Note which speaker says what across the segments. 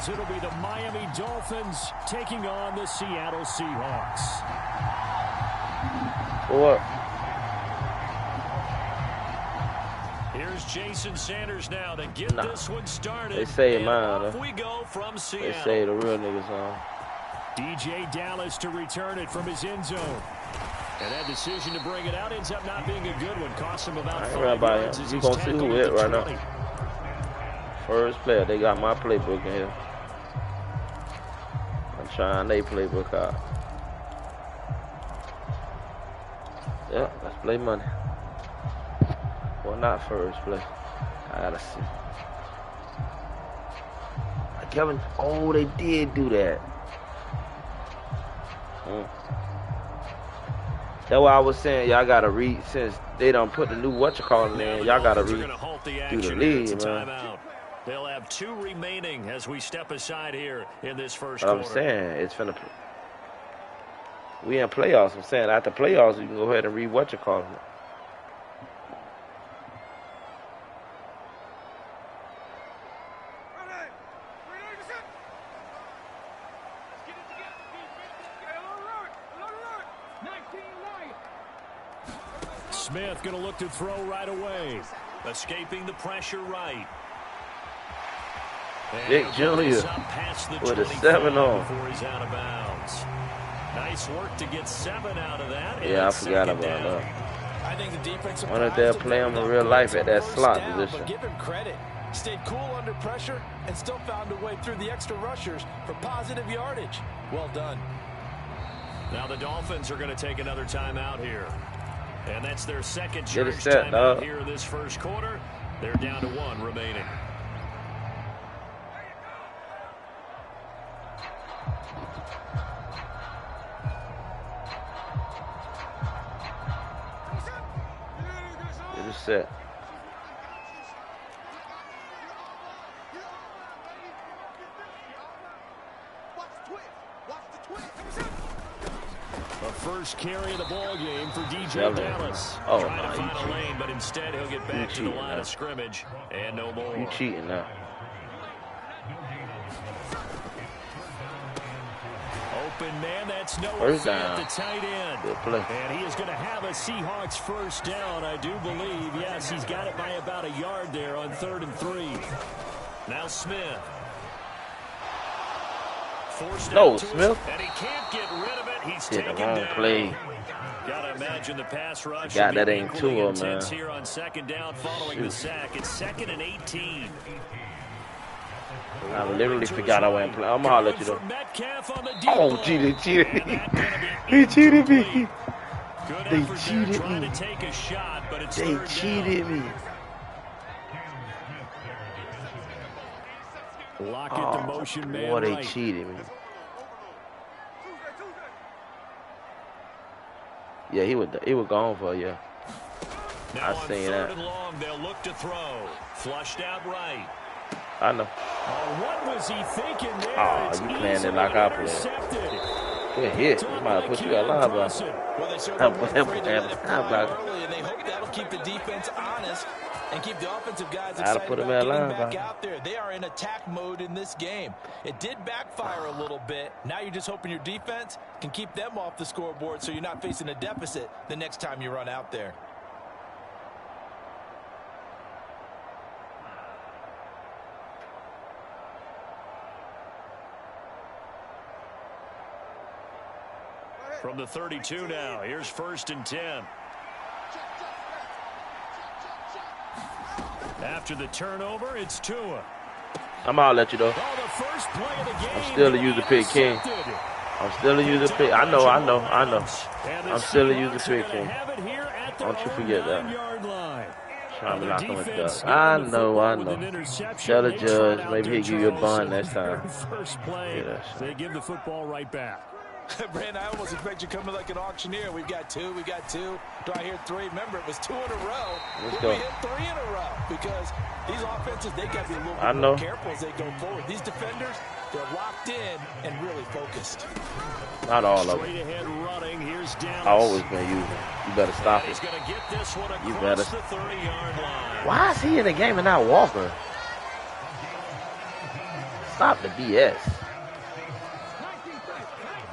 Speaker 1: as it'll be the Miami Dolphins taking on the Seattle Seahawks.
Speaker 2: What?
Speaker 1: Here's Jason Sanders now to get this one started.
Speaker 2: They say mine.
Speaker 1: Off we go from Seattle.
Speaker 2: They say the real niggas on.
Speaker 1: DJ Dallas to return it from his end zone. And that decision to bring it out ends up not being a good one. Cost him about 5 yards.
Speaker 2: You gonna see who hit right now. First player. They got my playbook in here. I'm trying their playbook out. Yep, let's play money. Well, not first play. I gotta see. Kevin, oh, they did do that. That's why I was saying y'all gotta read, since they done put the new whatchamacallit in, y'all gotta read through the lead, man.
Speaker 1: They'll have 2 remaining as we step aside here in this first
Speaker 2: quarter. I'm saying it's finna. We in playoffs. I'm saying after playoffs, you can go ahead and read whatchamacallit.
Speaker 1: Smith going to look to throw right away. Escaping the pressure right.
Speaker 2: Nick Jr. with a 7 on.
Speaker 1: Before he's out of bounds. Nice work to get 7 out of that.
Speaker 2: Yeah, I forgot about that. I think the defensive one of their play him in real life at that slot position.
Speaker 3: But give him credit. Stayed cool under pressure and still found a way through the extra rushers for positive yardage. Well done.
Speaker 1: Now the Dolphins are going to take another timeout here. And that's their second
Speaker 2: charge
Speaker 1: timeout here in this first quarter. They're down to 1 remaining.
Speaker 2: Get it set.
Speaker 1: First carry of the ball game for DJ Dallas.
Speaker 2: Oh,
Speaker 1: trying to find a lane, but instead he'll get back to the line of scrimmage and no more.
Speaker 2: You cheating now.
Speaker 1: Open man, that's no
Speaker 2: first down.
Speaker 1: At the tight end.
Speaker 2: Good play.
Speaker 1: And he is going to have a Seahawks first down, I do believe. Yes, he's got it by about a yard there on 3rd and 3. Now Smith.
Speaker 2: No, Smith.
Speaker 1: And he can't get rid of it. He's
Speaker 2: the wrong play.
Speaker 1: Gotta imagine the pass rush.
Speaker 2: Got that ain't too old, man.
Speaker 1: Here on 2nd down following the sack. It's 2nd and 18.
Speaker 2: I literally forgot I went play. I'm gonna holler at you though. Oh, cheated. He cheated me. They cheated me. They cheated me.
Speaker 1: Lockett, the motion man.
Speaker 2: Boy, they cheated me. Yeah, he was gone for you.
Speaker 1: Now
Speaker 2: I seen that.
Speaker 1: Long, they'll look to throw. Flushed out right.
Speaker 2: I know.
Speaker 1: What was he thinking there?
Speaker 2: Oh, you playing it like I play. Good hit. You might have put you at line block.
Speaker 3: They hope that'll keep the defense honest and keep the offensive guys excited about getting back out there. They are in attack mode in this game. It did backfire a little bit. Now you're just hoping your defense can keep them off the scoreboard so you're not facing a deficit the next time you run out there.
Speaker 1: From the 32 now, here's 1st and 10. After the turnover, it's Tua.
Speaker 2: I'm gonna let you know. I'm still a user pick king. I'm still a user pick. I know. I'm still a user pick king. Don't you forget that. Trying to lock him with that. I know. Tell the judge, maybe he'll give you a bond next time.
Speaker 1: They give the football right back.
Speaker 3: Brandon, I almost expect you coming like an auctioneer. We've got 2. Do I hear 3? Remember, it was 2 in a row.
Speaker 2: Let's go.
Speaker 3: We hit 3 in a row because these offenses, they got to be a little bit more careful as they go forward. These defenders, they're locked in and really focused.
Speaker 2: Not all of them. I've always been using. You better stop it. You better. Why is he in the game and not Walker? Stop the BS.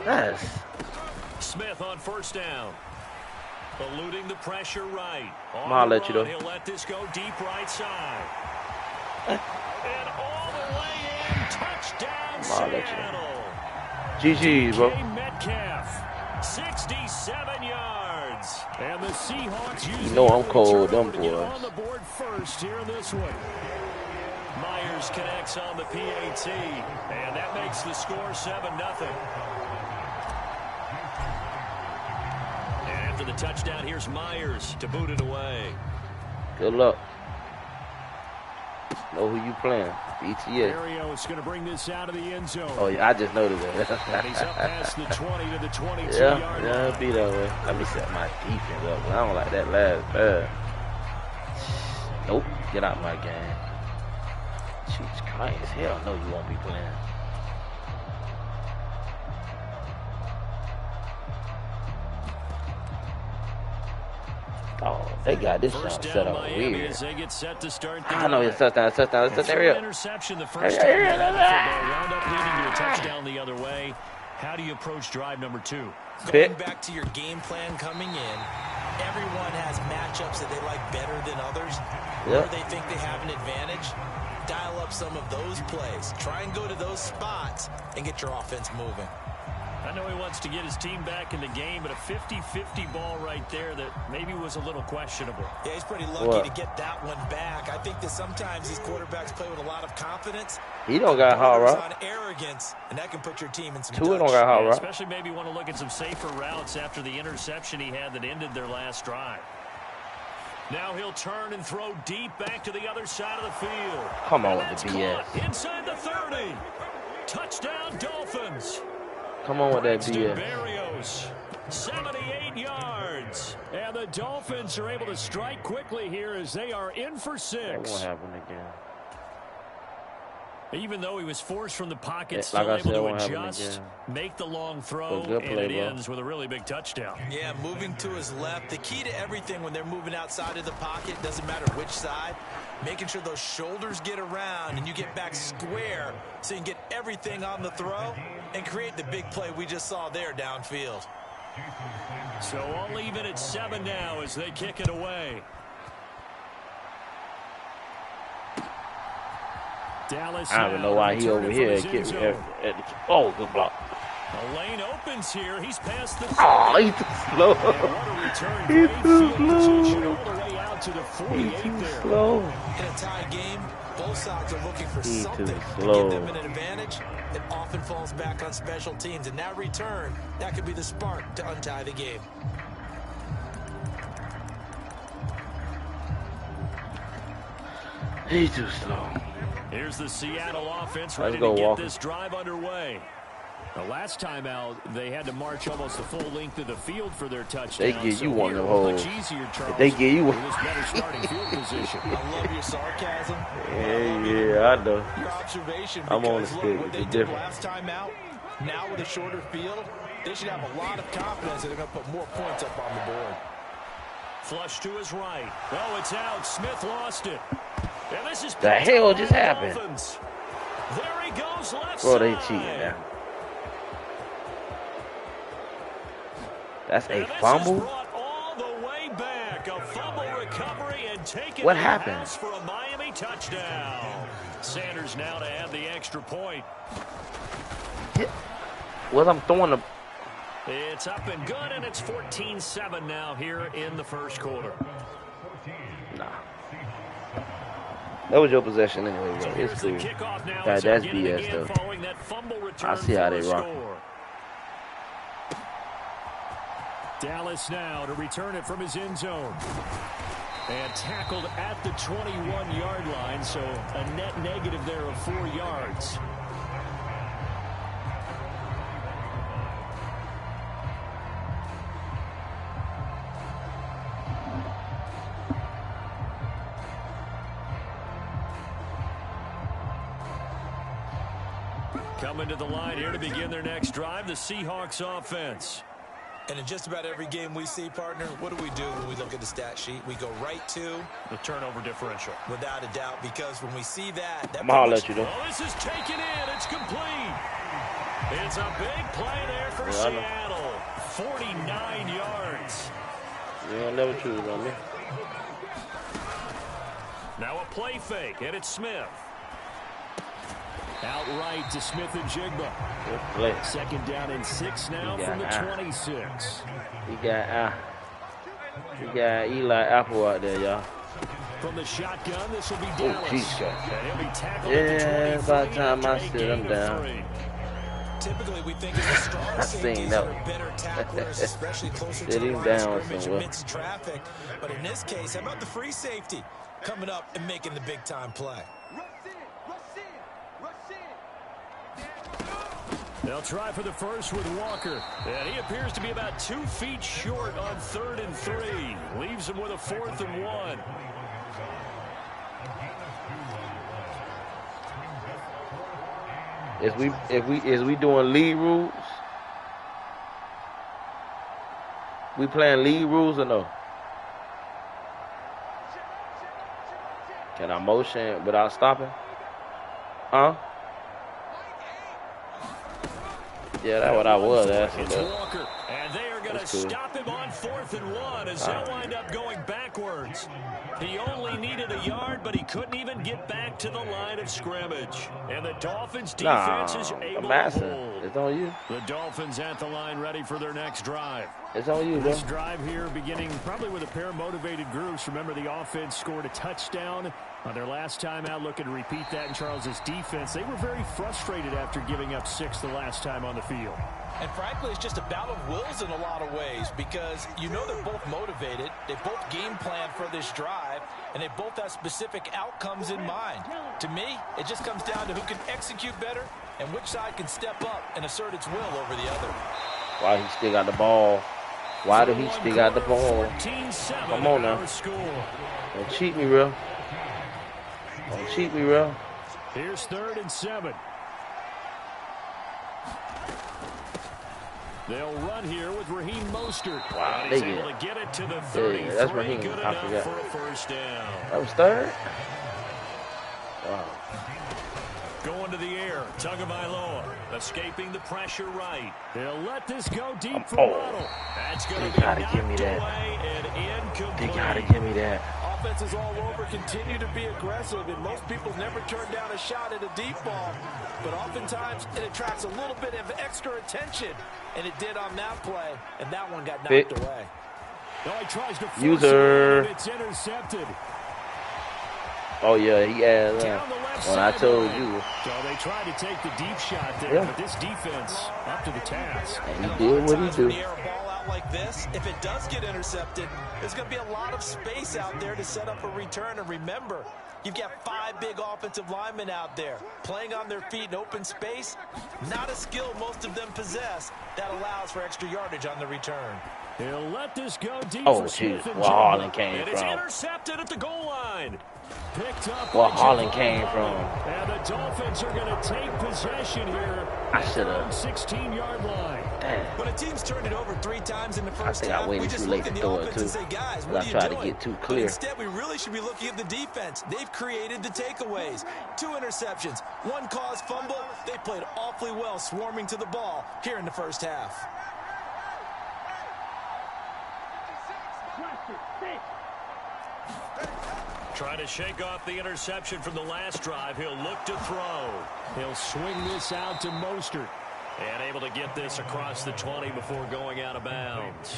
Speaker 2: Yes.
Speaker 1: Smith on first down. Eluding the pressure right.
Speaker 2: I'll let you know.
Speaker 1: He'll let this go deep right side. And all the way in. Touchdown, Seattle.
Speaker 2: GG, bro.
Speaker 1: Metcalf, 67 yards. And the Seahawks use
Speaker 2: I'm cold, them boys.
Speaker 1: On the board first here in this one. Myers connects on the PAT. And that makes the score 7-0. And after the touchdown, here's Myers to boot it away.
Speaker 2: Good luck. Know who you playing. BTA.
Speaker 1: Mario's going to bring this out of the end zone.
Speaker 2: Oh, yeah, I just noticed that.
Speaker 1: And he's up past the 20 to the 22-yard line.
Speaker 2: Yeah, it'll be that way. Let me set my defense up. I don't like that last bad. Nope. Get out my game. Jesus Christ. Hell no, you won't be playing. Oh, they got this shot set up weird. I know it's touchdown.
Speaker 1: Interception the first time wound up leading to a touchdown the other way. How do you approach drive number 2?
Speaker 3: Going back to your game plan coming in, everyone has matchups that they like better than others. Where they think they have an advantage, dial up some of those plays. Try and go to those spots and get your offense moving.
Speaker 1: I know he wants to get his team back in the game, but a 50-50 ball right there that maybe was a little questionable.
Speaker 3: Yeah, he's pretty lucky to get that one back. I think that sometimes these quarterbacks play with a lot of confidence.
Speaker 2: He don't got hot route.
Speaker 3: On arrogance, and that can put your team in some
Speaker 2: Tua don't got hot route.
Speaker 1: Especially maybe want to look at some safer routes after the interception he had that ended their last drive. Now he'll turn and throw deep back to the other side of the field.
Speaker 2: Come on with the BS.
Speaker 1: Inside the 30. Touchdown, Dolphins.
Speaker 2: Come on with that BS.
Speaker 1: Barrios, 78 yards. And the Dolphins are able to strike quickly here as they are in for 6.
Speaker 2: That won't happen again.
Speaker 1: Even though he was forced from the pocket,
Speaker 2: like
Speaker 1: still able to adjust, make the long throw, and it ends with a really big touchdown.
Speaker 3: Yeah, moving to his left. The key to everything when they're moving outside of the pocket, doesn't matter which side, making sure those shoulders get around and you get back square so you can get everything on the throw and create the big play we just saw there downfield.
Speaker 1: So all even at 7 now as they kick it away. Dallas,
Speaker 2: I don't even know why he over here. Oh, good block.
Speaker 1: The lane opens here. He's past the.
Speaker 2: Oh, he's too slow. He's too slow.
Speaker 1: All the way out to the 48
Speaker 2: he's too
Speaker 1: there.
Speaker 2: slow.
Speaker 3: In a tie game, both sides are looking for something to
Speaker 2: slow.
Speaker 3: give them an advantage. It often falls back on special teams. And that return, that could be the spark to untie the game.
Speaker 2: He's too slow.
Speaker 1: Here's the Seattle offense ready to get this drive underway. The last time out, they had to march almost the full length of the field for their touchdown.
Speaker 2: They give you one of them holes.
Speaker 1: If
Speaker 2: they give you one.
Speaker 1: better starting field position.
Speaker 3: I love your sarcasm.
Speaker 2: Yeah, I know.
Speaker 3: Your observation.
Speaker 2: I'm on the stick.
Speaker 3: What they did last time out, now with a shorter field, they should have a lot of confidence that they're going to put more points up on the board.
Speaker 1: Flush to his right. Oh, it's out. Smith lost it. And this is
Speaker 2: the hell just happened?
Speaker 1: There he goes left
Speaker 2: Bro, they
Speaker 1: side.
Speaker 2: cheating now. That's a fumble?
Speaker 1: All the way back. A fumble recovery and taken
Speaker 2: what happened?
Speaker 1: For a Miami touchdown. Sanders now to add the extra point.
Speaker 2: Well, I'm throwing the...
Speaker 1: It's up and good, and it's 14-7 now here in the first quarter.
Speaker 2: Nah. That was your possession anyway, bro. It's cool. That's BS, though. I see how they rock.
Speaker 1: Dallas now to return it from his end zone. And tackled at the 21-yard line, so a net negative there of 4 yards. Coming to the line here to begin their next drive, the Seahawks offense.
Speaker 3: And in just about every game we see, partner, what do we do when we look at the stat sheet? We go right to
Speaker 1: the turnover differential.
Speaker 3: Without a doubt, because when we see that...
Speaker 2: I'm going to let you know.
Speaker 1: Oh, this is taken in. It's complete. It's a big play there for Seattle. 49 yards.
Speaker 2: You never choose on me.
Speaker 1: Now a play fake, and it's Smith. Outright to Smith and Jigba.
Speaker 2: Good play.
Speaker 1: 2nd down and 6 now from the 26.
Speaker 2: He got Eli Apple out there, y'all.
Speaker 1: From the shotgun, this will be Dallas.
Speaker 2: Oh, Jesus.
Speaker 1: And he'll be tackled
Speaker 2: Yeah, by the time I sit him down.
Speaker 3: Typically, we think of the strong safeties that are better tacklers, especially closer to the line of scrimmage amidst traffic. But in this case, how about the free safety coming up and making the big-time play?
Speaker 1: They'll try for the first with Walker. And he appears to be about 2 feet short on 3rd and 3. Leaves him with a 4th and 1.
Speaker 2: Is we doing lead rules? We playing lead rules or no? Can I motion without stopping? Huh? Yeah, that's what I was asking.
Speaker 1: It's Walker, and they are going to stop him on 4th and 1 as they'll wind up going backwards. He only needed a yard, but he couldn't even get back to the line of scrimmage. And the Dolphins defense is able to hold.
Speaker 2: It's on you.
Speaker 1: The Dolphins at the line ready for their next drive.
Speaker 2: It's on you, bro.
Speaker 1: This drive here beginning probably with a pair of motivated groups. Remember, the offense scored a touchdown on their last time out. Looking to repeat that in Charles's defense. They were very frustrated after giving up 6 the last time on the field.
Speaker 3: And frankly, it's just a battle of wills in a lot of ways because you know they're both motivated. They both game plan for this drive, and they both have specific outcomes in mind. To me, it just comes down to who can execute better and which side can step up and assert its will over the other.
Speaker 2: Why he still got the ball? Why do he still got the ball? Come on now. Don't cheat me, real. Don't cheat me, real.
Speaker 1: Here's 3rd and 7. They'll run here with Raheem Mostert.
Speaker 2: Wow,
Speaker 1: he's able to get it to the 33.
Speaker 2: Yeah, that's Raheem.
Speaker 1: Good
Speaker 2: I
Speaker 1: enough
Speaker 2: forgot.
Speaker 1: for a first down.
Speaker 2: That was 3rd? Wow.
Speaker 1: Going to the air. Tagovailoa escaping the pressure right. They'll let this go deep for Waddle. That's going to be knocked away and incomplete.
Speaker 2: They gotta give me that.
Speaker 3: Offenses all over continue to be aggressive, and most people never turn down a shot at a deep ball. But oftentimes, it attracts a little bit of extra attention, and it did on that play, and that one got knocked away.
Speaker 1: No, he tries to force
Speaker 2: User.
Speaker 1: it, it's intercepted.
Speaker 2: Oh, yeah, he had that. When I told you.
Speaker 1: So they tried to take the deep shot there, but this defense up to the task.
Speaker 2: And he did what he do.
Speaker 3: When you air a ball out like this, if it does get intercepted, there's going to be a lot of space out there to set up a return. And remember, you've got 5 big offensive linemen out there playing on their feet in open space. Not a skill most of them possess that allows for extra yardage on the return.
Speaker 1: He'll let this go deep.
Speaker 2: Oh, jeez. Where Harlan came
Speaker 1: from. It's intercepted at the goal line. Picked up
Speaker 2: where Harlan came from.
Speaker 1: And the Dolphins are going to take possession here.
Speaker 2: I should have.
Speaker 1: 16-yard line.
Speaker 2: Damn.
Speaker 3: When a team's turned it over 3 times in the first half,
Speaker 2: we
Speaker 3: just
Speaker 2: look
Speaker 3: look at the offense and say, guys, what are you doing? To get too clear. But instead, we really should be looking at the defense. They've created the takeaways. 2 interceptions, 1 caused fumble. They played awfully well swarming to the ball here in the first half.
Speaker 1: Trying to shake off the interception from the last drive. He'll look to throw. He'll swing this out to Mostert. And able to get this across the 20 before going out of bounds.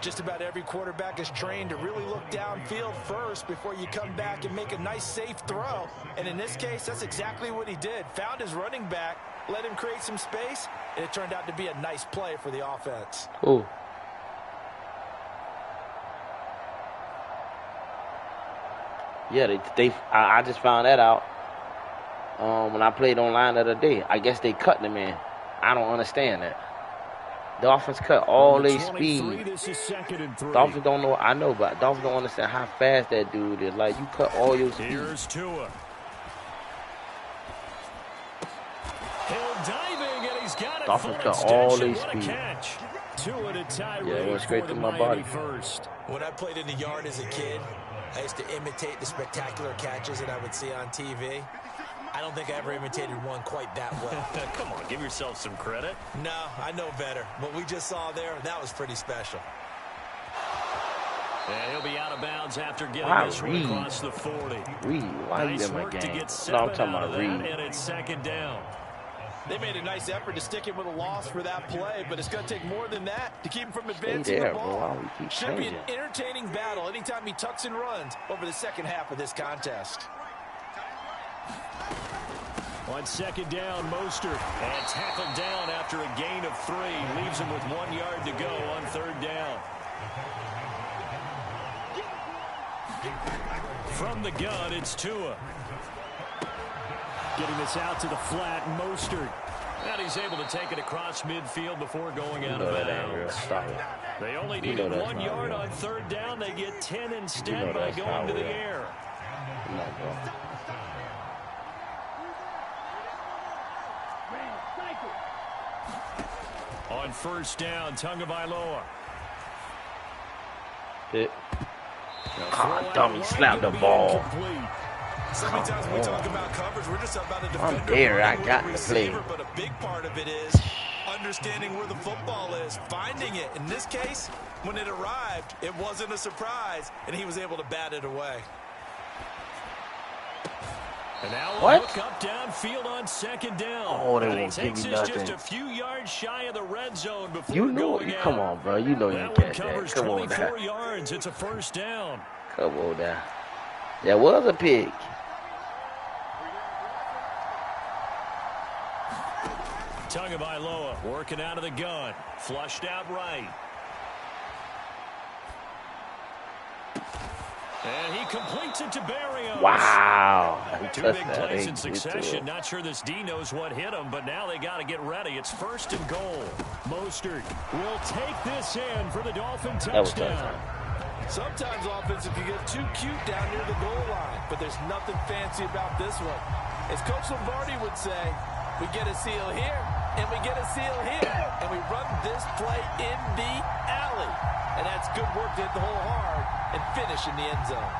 Speaker 3: Just about every quarterback is trained to really look downfield first before you come back and make a nice, safe throw. And in this case, that's exactly what he did. Found his running back, let him create some space, and it turned out to be a nice play for the offense.
Speaker 2: Ooh. Yeah, I just found that out when I played online the other day. I guess they cut them in. I don't understand that. The offense cut all their speed. Dolphins don't know. I know, but Dolphins don't understand how fast that dude is. Like, you cut all your speed.
Speaker 1: Here's Tua. Hill diving, and he's got it.
Speaker 2: Dolphins cut all their speed.
Speaker 1: Tua to Tyree.
Speaker 2: Yeah, it went straight through my body.
Speaker 1: First.
Speaker 3: When I played in the yard as a kid, I used to imitate the spectacular catches that I would see on TV. I don't think I ever imitated one quite that well.
Speaker 1: Come on, give yourself some credit.
Speaker 3: No, I know better. What we just saw there, that was pretty special.
Speaker 1: And he'll be out of bounds after getting this one across the 40.
Speaker 2: Why
Speaker 1: nice
Speaker 2: you in my
Speaker 1: work
Speaker 2: game?
Speaker 1: to get 7
Speaker 2: No, I'm talking
Speaker 1: out of
Speaker 2: about
Speaker 1: that,
Speaker 2: Reed.
Speaker 1: and it's second down.
Speaker 3: They made a nice effort to stick him with a loss for that play, but it's going to take more than that to keep him from advancing the ball. Should be an entertaining battle anytime he tucks and runs over the second half of this contest.
Speaker 1: On second down, Mostert, and tackled down after a gain of 3. Leaves him with 1 yard to go on third down. From the gun, it's Tua. Getting this out to the flat, Mostert. And he's able to take it across midfield before going out of bounds. They only needed 1 yard on third down. They get 10 instead by going to the air. On first down, Tagovailoa.
Speaker 2: Dummy, slap the ball.
Speaker 3: So many times when we talk about coverage, we're just about a defender.
Speaker 2: I'm there. I got the play.
Speaker 3: But a big part of it is understanding where the football is, finding it. In this case, when it arrived, it wasn't a surprise, and he was able to bat it away.
Speaker 1: And now we'll look up downfield on second down.
Speaker 2: Oh, they
Speaker 1: and
Speaker 2: won't
Speaker 1: he
Speaker 2: give
Speaker 1: takes
Speaker 2: me
Speaker 1: us
Speaker 2: nothing.
Speaker 1: just a few yards shy of the red zone before
Speaker 2: You know
Speaker 1: going
Speaker 2: it.
Speaker 1: out.
Speaker 2: Come on, bro. You know you
Speaker 1: That
Speaker 2: can
Speaker 1: one
Speaker 2: catch that.
Speaker 1: covers
Speaker 2: Come on
Speaker 1: 24
Speaker 2: now.
Speaker 1: yards. It's a first down.
Speaker 2: Come on now. That was a pick.
Speaker 1: Tagovailoa working out of the gun. Flushed out right. And he completes it to Barrios.
Speaker 2: Wow.
Speaker 1: 2 big plays in succession. Not sure this D knows what hit him, but now they got to get ready. It's first and goal. Mostert will take this in for the Dolphin touchdown.
Speaker 3: Sometimes offense, if you get too cute down near the goal line, but there's nothing fancy about this one. As Coach Lombardi would say, we get a seal here, and we get a seal here, and we run this play in the alley. And that's good work to hit the hole hard and finish in the end zone.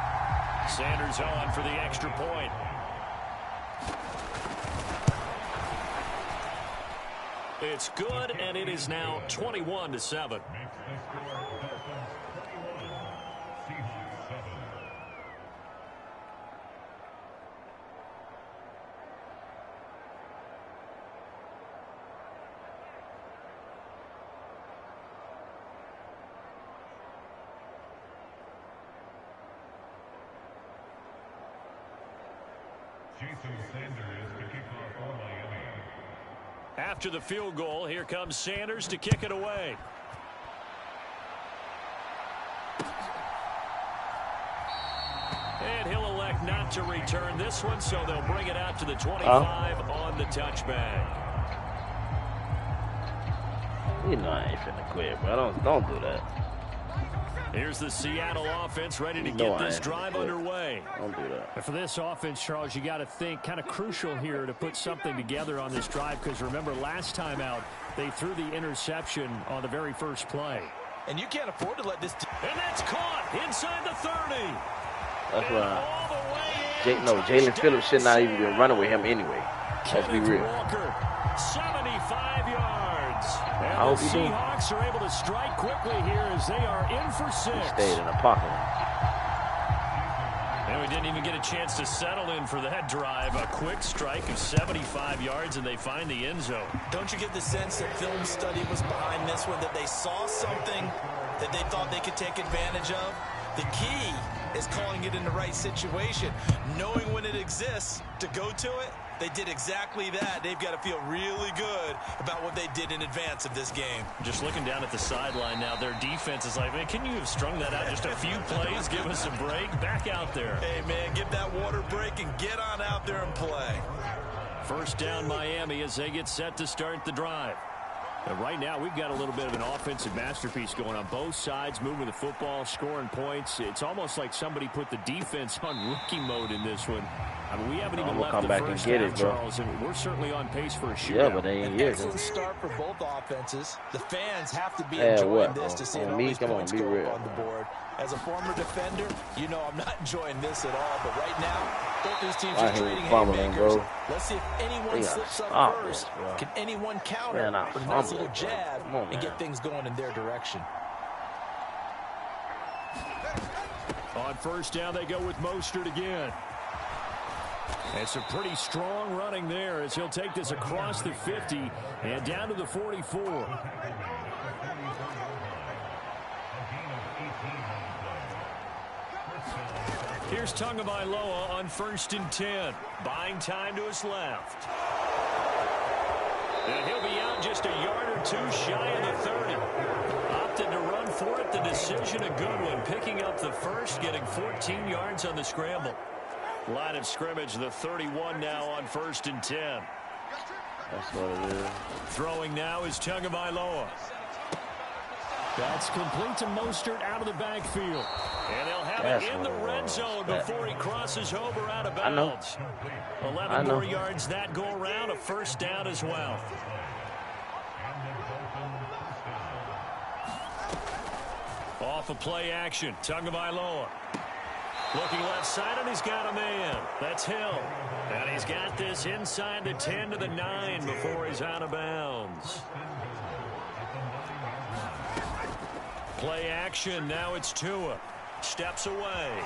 Speaker 1: Sanders on for the extra point. It's good, and it is now 21-7. After the field goal, here comes Sanders to kick it away. And he'll elect not to return this one, so they'll bring it out to the 25 on the touchback.
Speaker 2: You know I ain't finna quit, bro. Don't do that.
Speaker 1: Here's the Seattle offense ready to get this drive underway.
Speaker 2: Don't do that.
Speaker 1: For this offense, Charles, you got to think kind of crucial here to put something together on this drive, because remember last time out they threw the interception on the very first play.
Speaker 3: And you can't afford to let this.
Speaker 1: And that's caught inside the 30.
Speaker 2: That's why. Jalen Phillips should not even be running with him anyway. Let's be real.
Speaker 1: Walker, 75 yards. And
Speaker 2: I hope
Speaker 1: the
Speaker 2: he do.
Speaker 1: Seahawks are able to strike quickly here as they are in for 6.
Speaker 2: He stayed in the pocket.
Speaker 1: And we didn't even get a chance to settle in for that drive. A quick strike of 75 yards, and they find the end zone.
Speaker 3: Don't you get the sense that film study was behind this one, that they saw something that they thought they could take advantage of? The key is calling it in the right situation, knowing when it exists to go to it. They did exactly that. They've got to feel really good about what they did in advance of this game.
Speaker 1: Just looking down at the sideline now, their defense is like, man, can you have strung that out just a few plays? Give us a break. Back out there.
Speaker 3: Hey, man, give that water break and get on out there and play.
Speaker 1: First down Miami as they get set to start the drive. And right now, we've got a little bit of an offensive masterpiece going on both sides, moving the football, scoring points. It's almost like somebody put the defense on rookie mode in this one. I mean, we haven't even left the first half, Charles, and we're certainly on pace for a shootout.
Speaker 2: Yeah, but they ain't here.
Speaker 3: Excellent start for both offenses. The fans have to be enjoying this to see all these points go on the board. As a former defender, you know I'm not enjoying this at all, but right now, Both these teams are trading haymakers. Let's see if anyone slips up first. Can anyone counter with a nice little jab and get things going in their direction?
Speaker 1: On first down, they go with Mostert again. It's a pretty strong running there as he'll take this across the 50 and down to the 44. Here's Tagovailoa on 1st and 10. Buying time to his left. And he'll be out just a yard or two shy of the 30. Opted to run for it. The decision a good one. Picking up the first, getting 14 yards on the scramble. Line of scrimmage, the 31 now on 1st and 10.
Speaker 2: That's what it is.
Speaker 1: Throwing now is Tagovailoa. That's complete to Mostert out of the backfield. And they'll have it in the red zone before he crosses over out of bounds. 11 more yards that go around, a first down as well. Off of play action, Tagovailoa. Looking left side, and he's got a man. That's Hill. And he's got this inside the 10 to the 9 before he's out of bounds. Play action, now it's Tua. Steps away.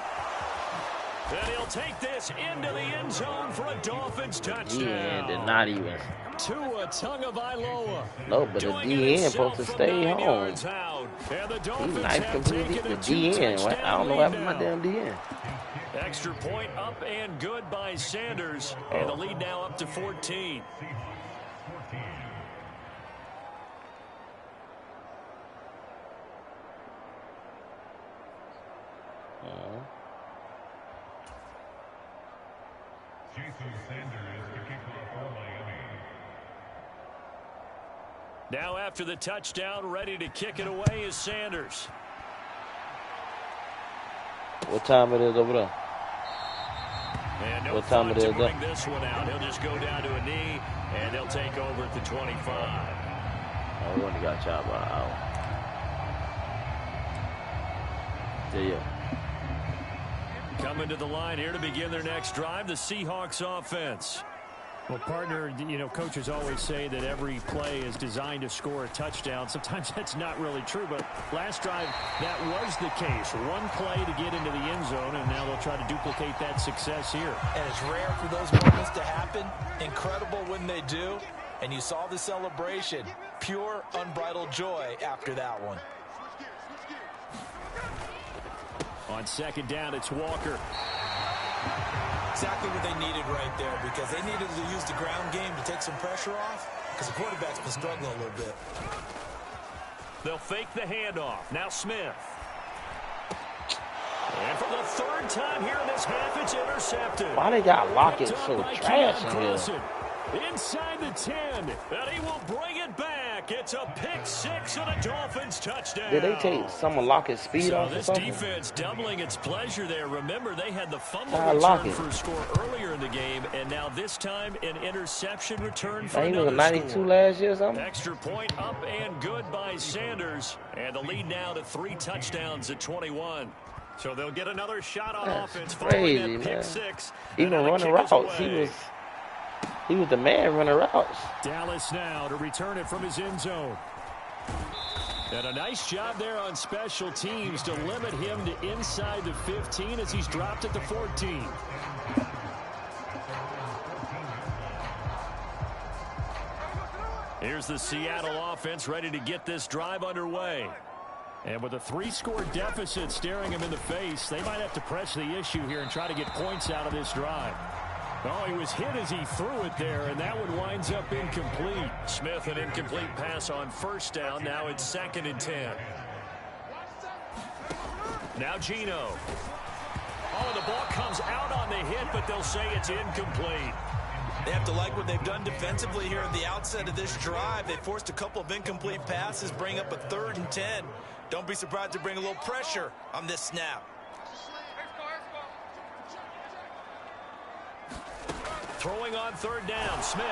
Speaker 1: And he'll take this into the end zone for a Dolphins touchdown.
Speaker 2: DN did not even.
Speaker 1: Tua Tagovailoa.
Speaker 2: No, but the DN supposed to stay home. He's nice completely. The DN. I don't know what happened to my damn DN.
Speaker 1: Extra point up and good by Sanders. And the lead now up to 14. Now after the touchdown, ready to kick it away is Sanders.
Speaker 2: What time it is over there?
Speaker 1: And no time it is to bring this one out. He'll just go down to a knee, and they'll take over at the 25.
Speaker 2: Oh, we only got chopped by an hour. Yeah.
Speaker 1: Coming to the line here to begin their next drive, the Seahawks offense. Well, partner, you know, coaches always say that every play is designed to score a touchdown. Sometimes that's not really true, but last drive, that was the case. One play to get into the end zone, and now they'll try to duplicate that success here.
Speaker 3: And it's rare for those moments to happen. Incredible when they do. And you saw the celebration. Pure, unbridled joy after that one.
Speaker 1: On second down, it's Walker.
Speaker 3: Exactly what they needed right there, because they needed to use the ground game to take some pressure off, because the quarterback's been struggling a little bit.
Speaker 1: They'll fake the handoff. Now Smith. And for the third time here in this half, it's intercepted.
Speaker 2: Why they got Lockett so trash in here?
Speaker 1: Inside the 10, and he will bring it back. It's a pick six and a Dolphins touchdown.
Speaker 2: Did they take some of Lockett's speed off or something?
Speaker 1: This defense doubling its pleasure there. Remember, they had the fumble return for a score earlier in the game, and now this time an interception return for another score.
Speaker 2: He was 92 last year or something?
Speaker 1: Extra point up and good by Sanders, and the lead now to 3 touchdowns at 21. So they'll get another shot on offense following that pick six.
Speaker 2: Even running routes, he was the man running routes.
Speaker 1: Dallas now to return it from his end zone. And a nice job there on special teams to limit him to inside the 15 as he's dropped at the 14. Here's the Seattle offense ready to get this drive underway. And with a 3-score deficit staring him in the face, they might have to press the issue here and try to get points out of this drive. Oh, he was hit as he threw it there, and that one winds up incomplete. Smith, an incomplete pass on first down. Now it's 2nd and 10. Now Geno. Oh, the ball comes out on the hit, but they'll say it's incomplete.
Speaker 3: They have to like what they've done defensively here at the outset of this drive. They forced a couple of incomplete passes, bring up a 3rd and 10. Don't be surprised to bring a little pressure on this snap.
Speaker 1: Throwing on 3rd down, Smith.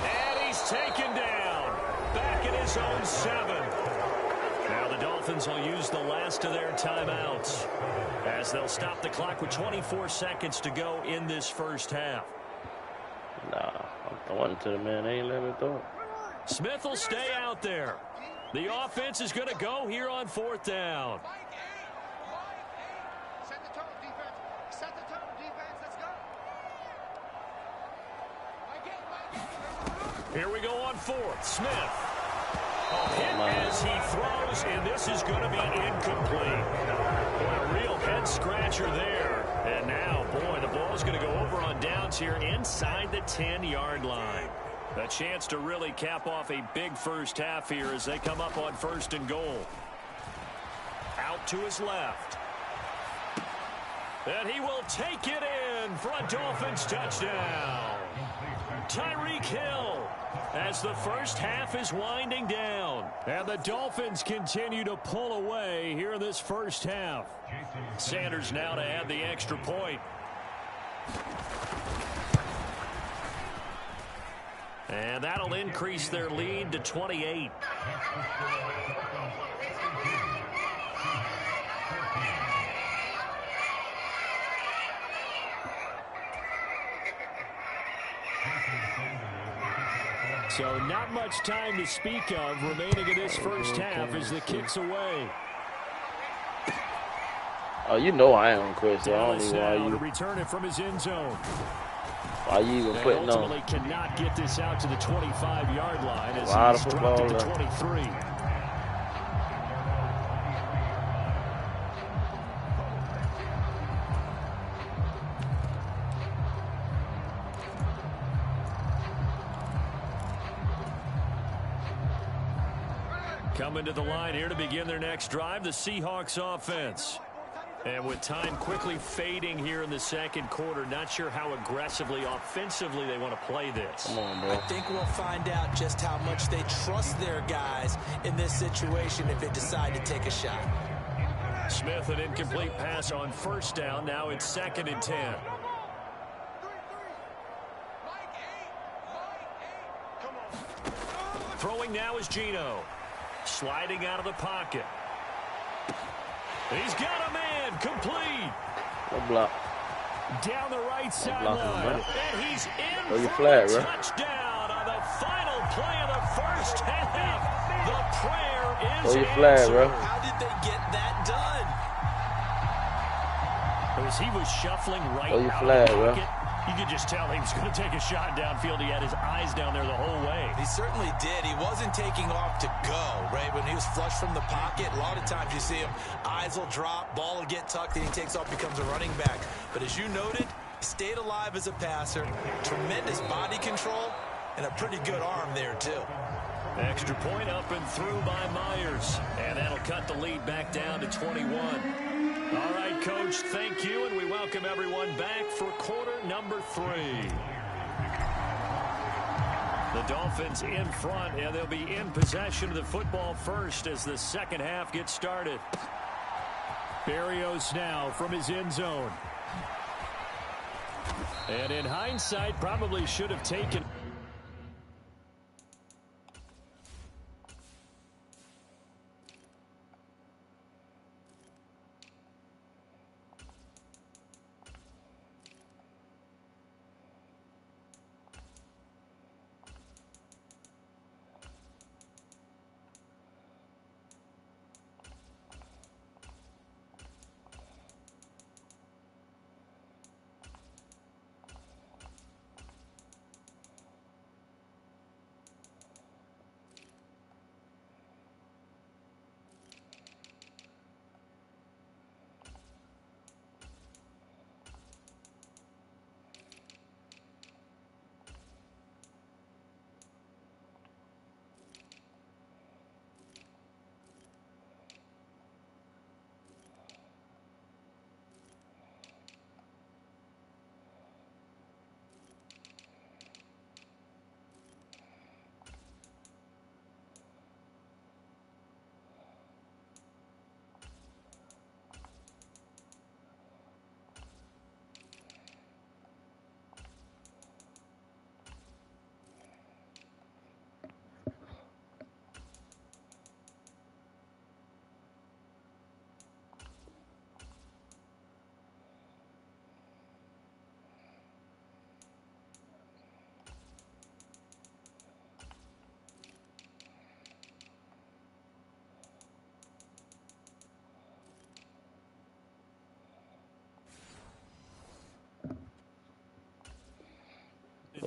Speaker 1: And he's taken down. Back in his own 7. Now the Dolphins will use the last of their timeouts as they'll stop the clock with 24 seconds to go in this first half.
Speaker 2: Nah, I'm throwing it to the man. They ain't letting me throw it.
Speaker 1: Smith will stay out there. The offense is going to go here on 4th down.
Speaker 4: Set the tone, defense. Set the tone, defense. Let's go.
Speaker 1: Here we go on 4th. Smith. Hit as he throws, and this is going to be incomplete. Boy, a real head-scratcher there. And now, boy, the ball is going to go over on downs here inside the 10-yard line. A chance to really cap off a big first half here as they come up on 1st and goal. Out to his left. And he will take it in for a Dolphins touchdown. Tyreek Hill as the first half is winding down. And the Dolphins continue to pull away here in this first half. Sanders now to add the extra point. And that'll increase their lead to 28. So not much time to speak of remaining in this first half as the kick's away.
Speaker 2: Oh, you know I ain't quit, so I don't even why you
Speaker 1: return it from his end zone.
Speaker 2: Why you even putting on?
Speaker 1: Ultimately cannot get this out to the 25-yard line as
Speaker 2: he's
Speaker 1: dropped it to 23. Coming to the line here to begin their next drive, the Seahawks offense. And with time quickly fading here in the second quarter, not sure how aggressively, offensively they want to play this.
Speaker 2: Come on, bro.
Speaker 3: I think we'll find out just how much they trust their guys in this situation if they decide to take a shot.
Speaker 1: Smith, an incomplete pass on 1st down. Now it's 2nd and 10. Throwing now is Geno. Sliding out of the pocket. He's got a man complete.
Speaker 2: No block.
Speaker 1: Down the right sideline. And he's in
Speaker 2: for
Speaker 1: a touchdown on the final play of the first half. The prayer is answered.
Speaker 2: Bro.
Speaker 3: How did they get that done?
Speaker 1: As he was shuffling right
Speaker 2: out of the
Speaker 1: pocket, you could just tell he was going to take a shot downfield. He had his eyes down there the whole way.
Speaker 3: He certainly did. He wasn't taking off to go, right? When he was flush from the pocket, a lot of times you see him, eyes will drop, ball will get tucked, and he takes off, becomes a running back. But as you noted, stayed alive as a passer, tremendous body control, and a pretty good arm there, too.
Speaker 1: Extra point up and through by Myers. And that'll cut the lead back down to 21. All right, Coach, thank you, and we welcome everyone back for quarter number 3. The Dolphins in front, and they'll be in possession of the football first as the second half gets started. Berrios now from his end zone. And in hindsight, probably should have taken...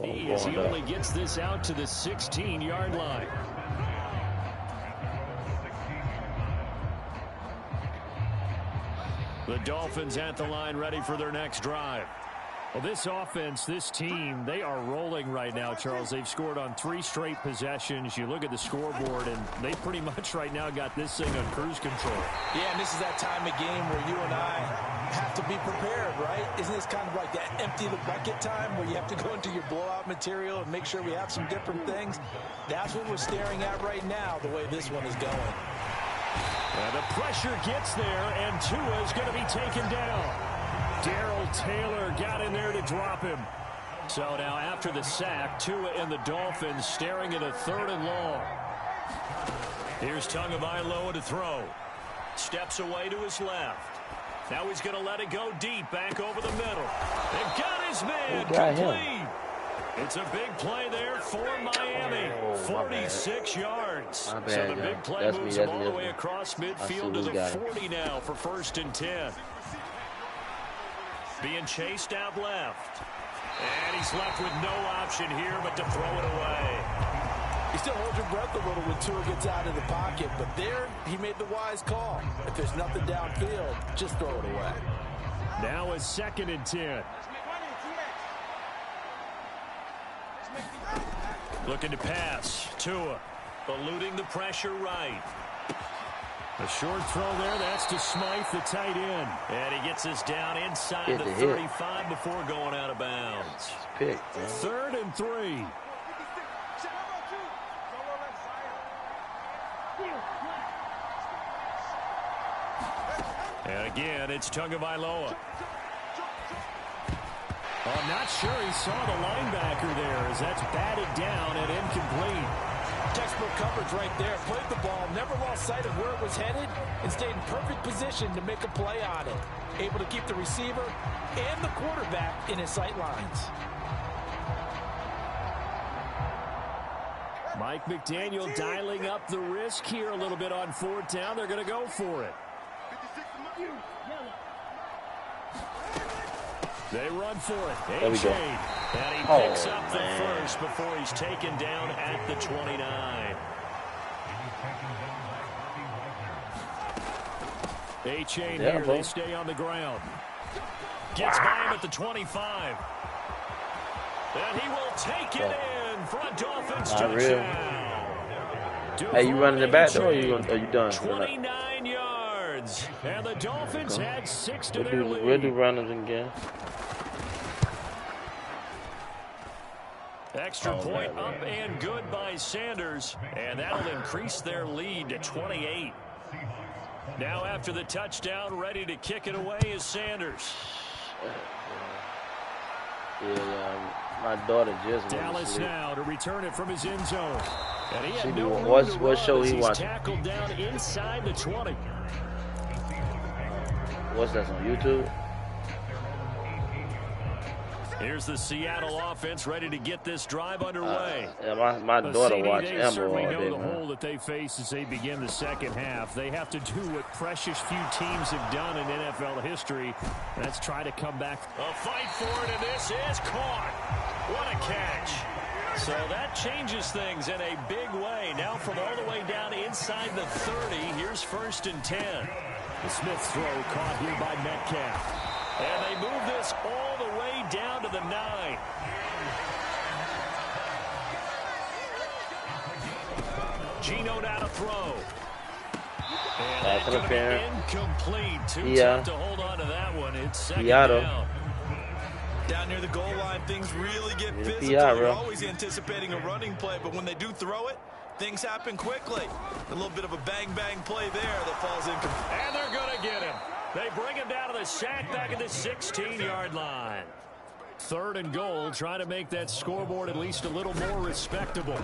Speaker 1: As he only gets this out to the 16-yard line. The Dolphins at the line, ready for their next drive. Well, this offense, this team, they are rolling right now, Charles. They've scored on 3 straight possessions. You look at the scoreboard, and they pretty much right now got this thing on cruise control.
Speaker 3: Yeah, and this is that time of game where you and I have to be prepared, right? Isn't this kind of like that empty the bucket time where you have to go into your blowout material and make sure we have some different things? That's what we're staring at right now, the way this one is going.
Speaker 1: And the pressure gets there, and Tua is going to be taken down. Darrell Taylor got in there to drop him. So now after the sack, Tua and the Dolphins staring at a 3rd and long. Here's Tagovailoa to throw. Steps away to his left. Now he's going to let it go deep, back over the middle. And got his man complete. It's a big play there for Miami. 46 yards. So the big play moves him all the way across midfield to the 40 now for 1st and 10. Being chased out left. And he's left with no option here but to throw it away.
Speaker 3: You still hold your breath a little when Tua gets out of the pocket, but there he made the wise call. If there's nothing downfield, just throw it away.
Speaker 1: Now a 2nd and 10. Looking to pass. Tua eluding the pressure right. A short throw there. That's to Smythe, the tight end. And he gets us down inside the 35 before going out of bounds.
Speaker 2: Pick,
Speaker 1: 3rd and 3. And again, it's Tagovailoa. I'm not sure he saw the linebacker there as that's batted down and incomplete.
Speaker 3: Textbook coverage right there. Played the ball, never lost sight of where it was headed, and stayed in perfect position to make a play on it. Able to keep the receiver and the quarterback in his sight lines.
Speaker 1: Mike McDaniel dialing up the risk here a little bit on 4th down. They're going to go for it. They run for it.
Speaker 2: There we go.
Speaker 1: And he picks up the first before he's taken down at the 29. A-Chain here. They stay on the ground. Gets by him at the 25. And he will take it in for a Dolphins touchdown.
Speaker 2: Hey, you running it back, though, or are you done?
Speaker 1: 29 yards. And the Dolphins had 6 to their lead.
Speaker 2: We'll do runners again.
Speaker 1: Extra point up and good by Sanders. And that'll increase their lead to 28. Now after the touchdown, ready to kick it away is Sanders.
Speaker 2: Yeah, my daughter just
Speaker 1: Dallas now to return it from his end zone. And he had no
Speaker 2: what show he watching?
Speaker 1: Tackled down inside the 20.
Speaker 2: What's that, on YouTube?
Speaker 1: Here's the Seattle offense ready to get this drive underway.
Speaker 2: Yeah, my daughter watches Emma all
Speaker 1: certainly
Speaker 2: day,
Speaker 1: know the hole that they face as they begin the second half. They have to do what precious few teams have done in NFL history. That's try to come back. A fight for it, and this is caught. What a catch. So that changes things in a big way. Now from all the way down inside the 30, here's 1st and 10. The Smith throw caught here by Metcalf. And they move this all the way down to the 9. Gino now to throw. And that's going to be incomplete. Too tough to hold on to that one. It's 2nd down.
Speaker 3: Down near the goal line, things really get physical. You're always anticipating a running play, but when they do throw it, things happen quickly. A little bit of a bang-bang play there that falls incomplete.
Speaker 1: And they're going to get him. They bring him down to the sack back at the 16-yard line. 3rd and goal, trying to make that scoreboard at least a little more respectable.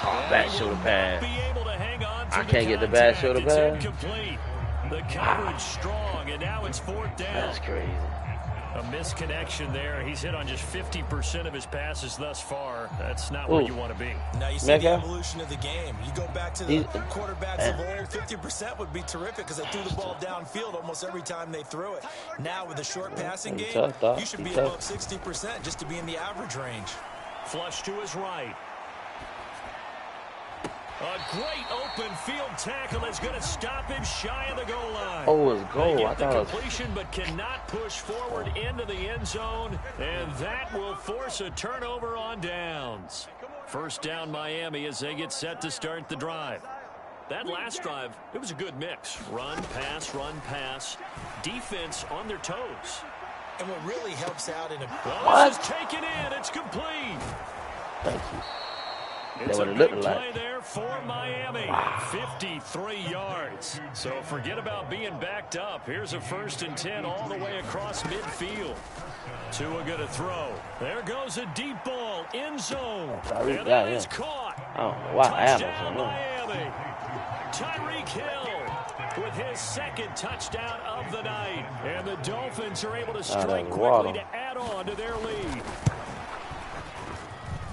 Speaker 2: Back shoulder pass. I can't get the back shoulder pass.
Speaker 1: The coverage strong, and now it's 4th down.
Speaker 2: That's crazy.
Speaker 1: A misconnection there. He's hit on just 50% of his passes thus far. That's not where you want to be.
Speaker 3: Now you see the evolution of the game. You go back to the quarterbacks of old, 50% would be terrific because they threw the ball downfield almost every time they threw it. Now with the short passing game, you should be above 60% just to be in the average range.
Speaker 1: Flush to his right. A great open field tackle is going to stop him shy of the goal line.
Speaker 2: Oh, it was goal.
Speaker 1: They
Speaker 2: I
Speaker 1: get the
Speaker 2: thought
Speaker 1: completion, but cannot push forward into the end zone, and that will force a turnover on downs. First down, Miami, as they get set to start the drive. That last drive, it was a good mix. Run, pass, defense on their toes.
Speaker 3: And what really helps out in a...
Speaker 1: This is taken in. It's complete.
Speaker 2: Thank you.
Speaker 1: It's a big play there for Miami. 53 yards. So forget about being backed up. Here's a 1st and 10 all the way across midfield. Tua going to throw. There goes a deep ball. End zone. And that is caught. Touchdown, Miami. Tyreek Hill with his 2nd touchdown of the night. And the Dolphins are able to strike quickly to add on to their lead.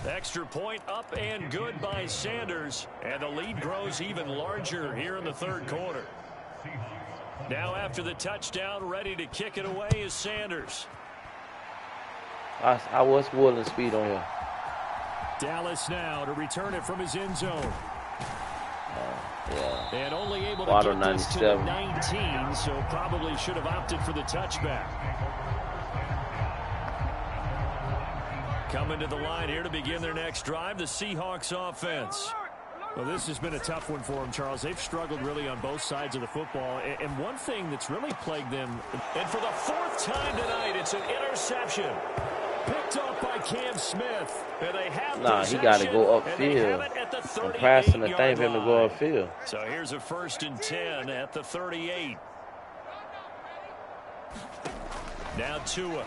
Speaker 1: Extra point up and good by Sanders, and the lead grows even larger here in the 3rd quarter. Now after the touchdown, ready to kick it away is Sanders.
Speaker 2: I was willing speed on him.
Speaker 1: Dallas now to return it from his end zone.
Speaker 2: Yeah.
Speaker 1: And only able to get this to the 19, so probably should have opted for the touchback. Coming to the line here to begin their next drive, the Seahawks offense. Well, this has been a tough one for them, Charles. They've struggled really on both sides of the football. And one thing that's really plagued them, and for the 4th time tonight, it's an interception. Picked up by Cam Smith. And they have
Speaker 2: he got to go upfield. I'm passing the thing for him to go upfield.
Speaker 1: So here's a 1st and 10 at the 38. Now Tua.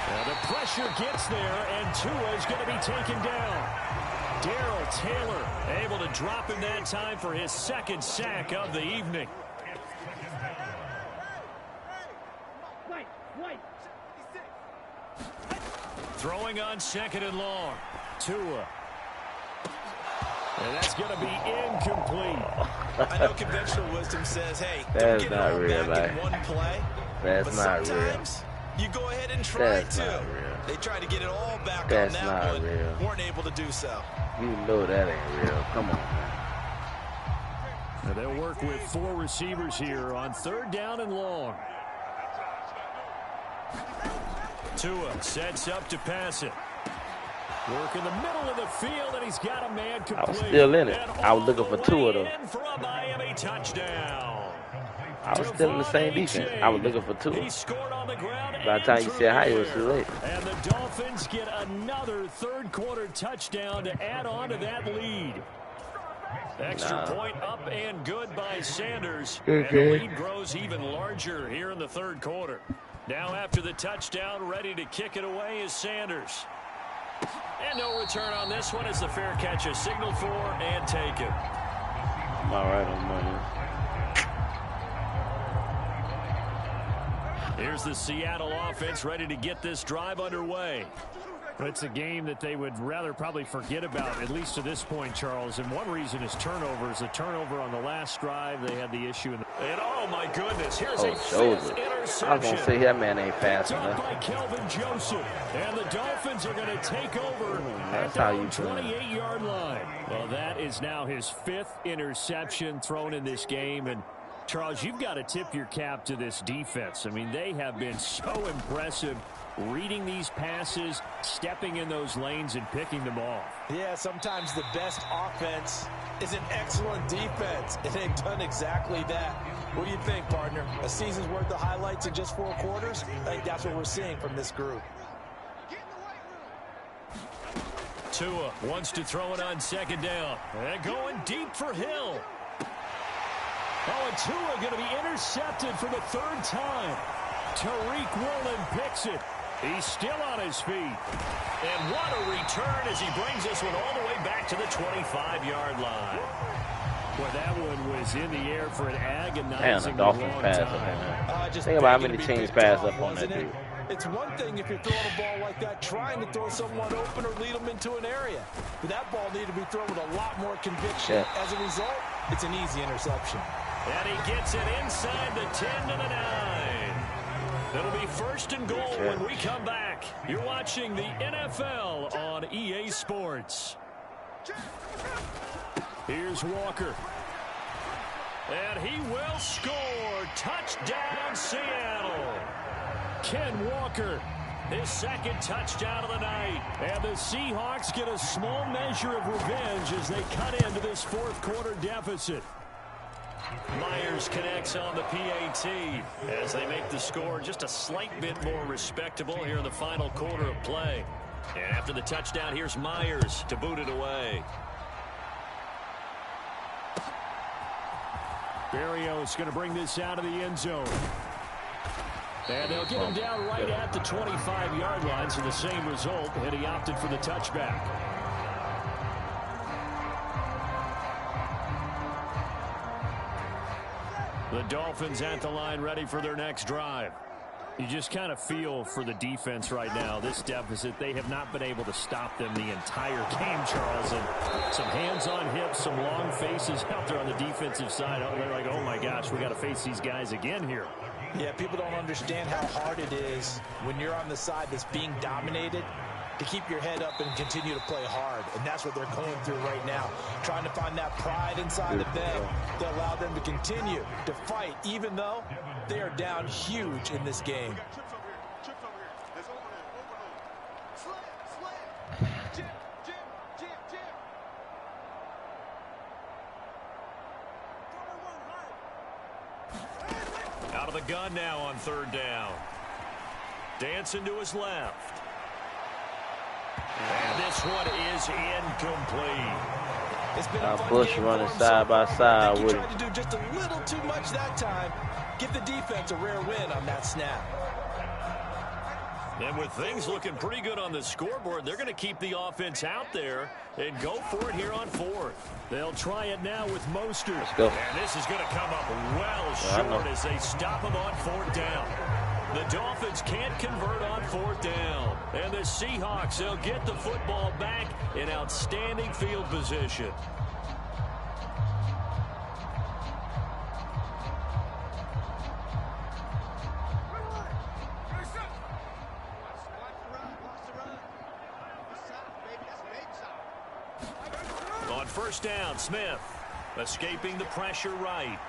Speaker 1: Now the pressure gets there, and Tua is going to be taken down. Darrell Taylor able to drop him that time for his 2nd sack of the evening. Throwing on 2nd and long. Tua. And that's going to be incomplete.
Speaker 3: I know conventional wisdom says, hey,
Speaker 2: don't
Speaker 3: get it all back in one play.
Speaker 2: That's not real.
Speaker 3: You go ahead and try to. They tried to get it all back on that one.
Speaker 2: Real.
Speaker 3: Weren't able to do so.
Speaker 2: You know that ain't real. Come on, man.
Speaker 1: Now they'll work with 4 receivers here on 3rd down and long. Tua sets up to pass it. Work in the middle of the field, and he's got a man complete.
Speaker 2: I was still in it. I was looking for Tua, though.
Speaker 1: For a Miami touchdown.
Speaker 2: I was still in the same defense. I was looking for Tua.
Speaker 1: He scored on the ground.
Speaker 2: By the time you said hi, it was too late.
Speaker 1: And the Dolphins get another 3rd quarter touchdown to add on to that lead. Extra point up and good by Sanders. And the lead grows even larger here in the 3rd quarter. Now after the touchdown, ready to kick it away is Sanders. And no return on this one as the fair catch is signaled for and taken.
Speaker 2: I'm all right on money.
Speaker 1: Here's the Seattle offense ready to get this drive underway. It's a game that they would rather probably forget about, at least to this point, Charles. And one reason is turnovers. A turnover on the last drive. They had the issue. And oh, my goodness. Here's a 5th interception.
Speaker 2: I was going to say that man ain't fast enough.
Speaker 1: By Kelvin Joseph. And the Dolphins are going to take over at the 28-yard line. Well, that is now his 5th interception thrown in this game. And Charles, you've got to tip your cap to this defense. I mean, they have been so impressive reading these passes, stepping in those lanes, and picking them off.
Speaker 3: Yeah, sometimes the best offense is an excellent defense, and they've done exactly that. What do you think, partner? A season's worth of highlights in just 4 quarters? I think that's what we're seeing from this group.
Speaker 1: Tua wants to throw it on 2nd down. And going deep for Hill. Oh, and Tua going to be intercepted for the 3rd time. Tariq Woolen picks it. He's still on his feet. And what a return as he brings this one all the way back to the 25-yard line. Well, that one was in the air for an agonizing
Speaker 2: Damn, the Dolphins pass up on that. Think about how many teams pass up on that dude.
Speaker 3: It's one thing if you're throwing a ball like that, trying to throw someone open or lead them into an area. But that ball needed to be thrown with a lot more conviction.
Speaker 2: Yeah.
Speaker 3: As a result, it's an easy interception.
Speaker 1: And he gets it inside the 10 to the 9. It'll be 1st and goal when we come back. You're watching the NFL on EA Sports. Here's Walker. And he will score. Touchdown, Seattle. Ken Walker, his 2nd touchdown of the night. And the Seahawks get a small measure of revenge as they cut into this 4th quarter deficit. Myers connects on the PAT as they make the score just a slight bit more respectable here in the final quarter of play. And after the touchdown, here's Myers to boot it away. Berrios going to bring this out of the end zone. And they'll get him down right at the 25-yard line, so the same result, and he opted for the touchback. The Dolphins at the line ready for their next drive. You just kind of feel for the defense right now, this deficit, they have not been able to stop them the entire game, Charles. And some hands on hips, some long faces out there on the defensive side. They're like, oh my gosh, we got to face these guys again here.
Speaker 3: Yeah, people don't understand how hard it is when you're on the side that's being dominated to keep your head up and continue to play hard. And that's what they're going through right now, trying to find that pride inside of them to allow them to continue to fight, even though they are down huge in this game.
Speaker 1: Out of the gun now on 3rd down. Dancing to his left. And this one is incomplete.
Speaker 3: It's been a
Speaker 2: Bush running side by side with him.
Speaker 3: Tried to do just a little too much that time. Give the defense a rare win on that snap.
Speaker 1: And with things looking pretty good on the scoreboard, they're going to keep the offense out there and go for it here on 4th. They'll try it now with Mostert.
Speaker 2: Let's go.
Speaker 1: And this is going to come up well short as they stop him on 4th down. The Dolphins can't convert on 4th down. And the Seahawks, they'll get the football back in outstanding field position. On 1st down, Smith escaping the pressure right.